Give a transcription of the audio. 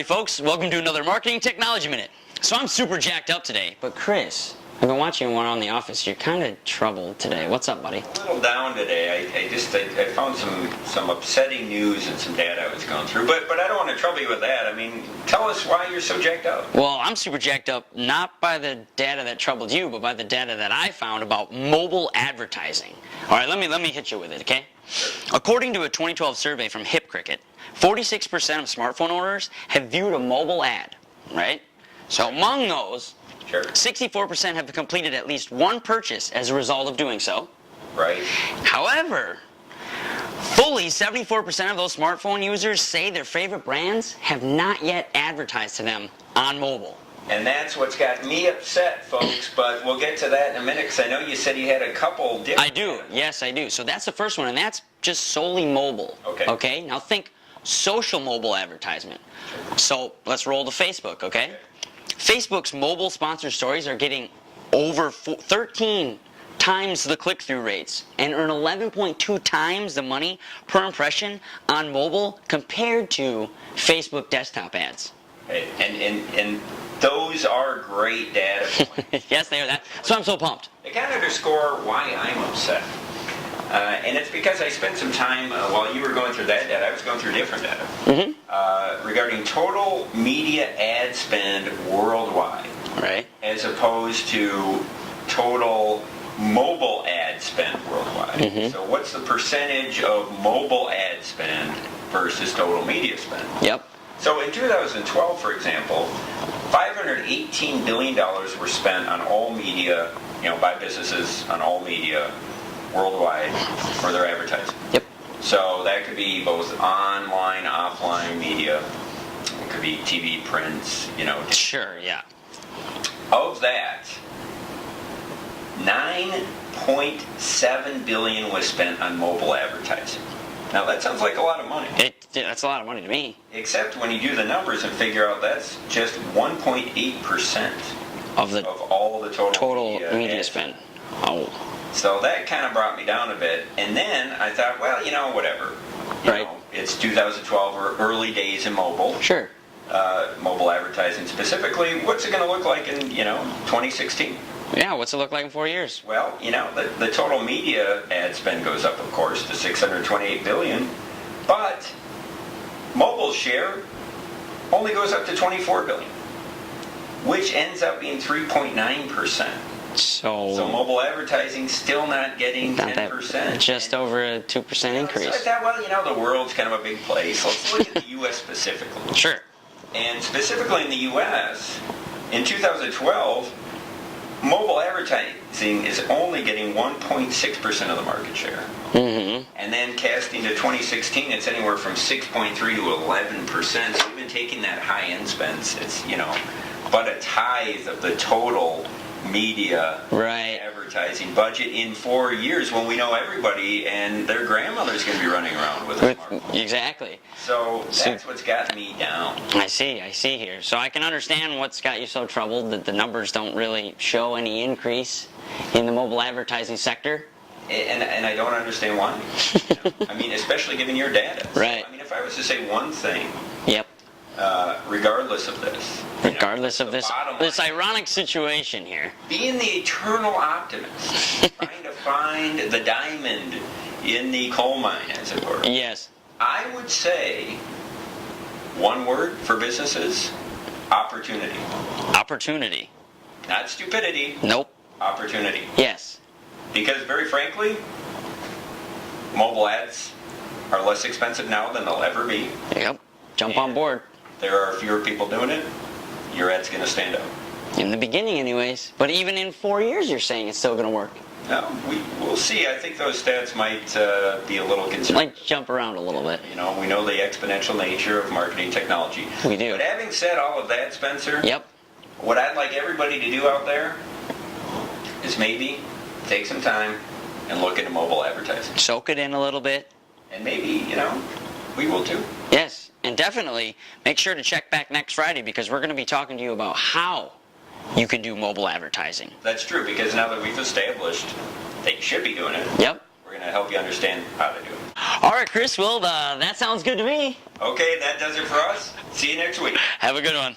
folks. Welcome to another Marketing Technology Minute. So I'm super jacked up today, but Chris, I've been watching you around the office. You're kind of troubled today. What's up, buddy? A little down today. I found some upsetting news and some data I was going through, but I don't want to trouble you with that. I mean, tell us why you're so jacked up. Well, I'm super jacked up not by the data that troubled you, but by the data that I found about mobile advertising. All right, let me hit you with it, okay? According to a 2012 survey from HipCricket, 46% of smartphone owners have viewed a mobile ad, right? So among those, 64% have completed at least one purchase as a result of doing so. Right. However, fully 74% of those smartphone users say their favorite brands have not yet advertised to them on mobile. And that's what's got me upset, folks, but we'll get to that in a minute, because I know you said you had a couple different... I do, yes I do. So that's the first one, and that's just solely mobile. Okay, now think social mobile advertisement. So let's roll to Facebook, okay? Facebook's mobile sponsored stories are getting over 13 times the click-through rates and earn 11.2 times the money per impression on mobile compared to Facebook desktop ads. And those are great data points. Yes, they are. That's why I'm so pumped. They kind of underscore why I'm upset. And it's because I spent some time, while you were going through that data, I was going through different data. Regarding total media ad spend worldwide. Right. As opposed to total mobile ad spend worldwide. So what's the percentage of mobile ad spend versus total media spend? Yep. So in 2012, for example, $518 billion were spent on all media, by businesses on all media worldwide for their advertising. Yep. So that could be both online, offline media. It could be TV, prints, Sure, yeah. Of that, 9.7 billion was spent on mobile advertising. Now that sounds like a lot of money. That's a lot of money to me. Except when you do the numbers and figure out that's just 1.8% of all the total media spend. Oh. So that kind of brought me down a bit. And then I thought, well, whatever. It's 2012 or early days in mobile. Sure. Mobile advertising specifically. What's it going to look like in, 2016? Yeah, what's it look like in 4 years? Well, the total media ad spend goes up, of course, to $628 billion. But mobile share only goes up to $24 billion, which ends up being 3.9%. So mobile advertising still not getting 10%. Just over a 2% increase. So I thought, the world's kind of a big place. Let's look at the U.S. specifically. Sure. And specifically in the U.S., in 2012, mobile advertising is only getting 1.6% of the market share. And then casting to 2016, it's anywhere from 6.3 to 11%. So even taking that high-end spends, it's, but a tithe of the total media advertising budget in 4 years, when we know everybody and their grandmother's going to be running around with a smartphone. Exactly. So that's what's got me down. I see here. So I can understand what's got you so troubled, that the numbers don't really show any increase in the mobile advertising sector. And I don't understand why. I mean, especially given your data. Right. So, I mean, if I was to say one thing. Yep. Regardless of this. Regardless of this ironic situation here. Being the eternal optimist. Trying to find the diamond in the coal mine, as it were. Yes. I would say one word for businesses: opportunity. Opportunity. Not stupidity. Nope. Opportunity. Yes. Because very frankly, mobile ads are less expensive now than they'll ever be. Yep. Jump on board. There are fewer people doing it. Your ad's going to stand out. In the beginning anyways. But even in 4 years you're saying it's still going to work. No, we'll see. I think those stats might be a little concerning. Might jump around a little bit. We know the exponential nature of marketing technology. We do. But having said all of that, Spencer. Yep. What I'd like everybody to do out there is maybe take some time and look into mobile advertising. Soak it in a little bit. And maybe, we will too. Yes. And definitely make sure to check back next Friday, because we're going to be talking to you about how you can do mobile advertising. That's true, because now that we've established that you should be doing it, yep, we're going to help you understand how to do it. All right, Chris. Well, that sounds good to me. Okay, that does it for us. See you next week. Have a good one.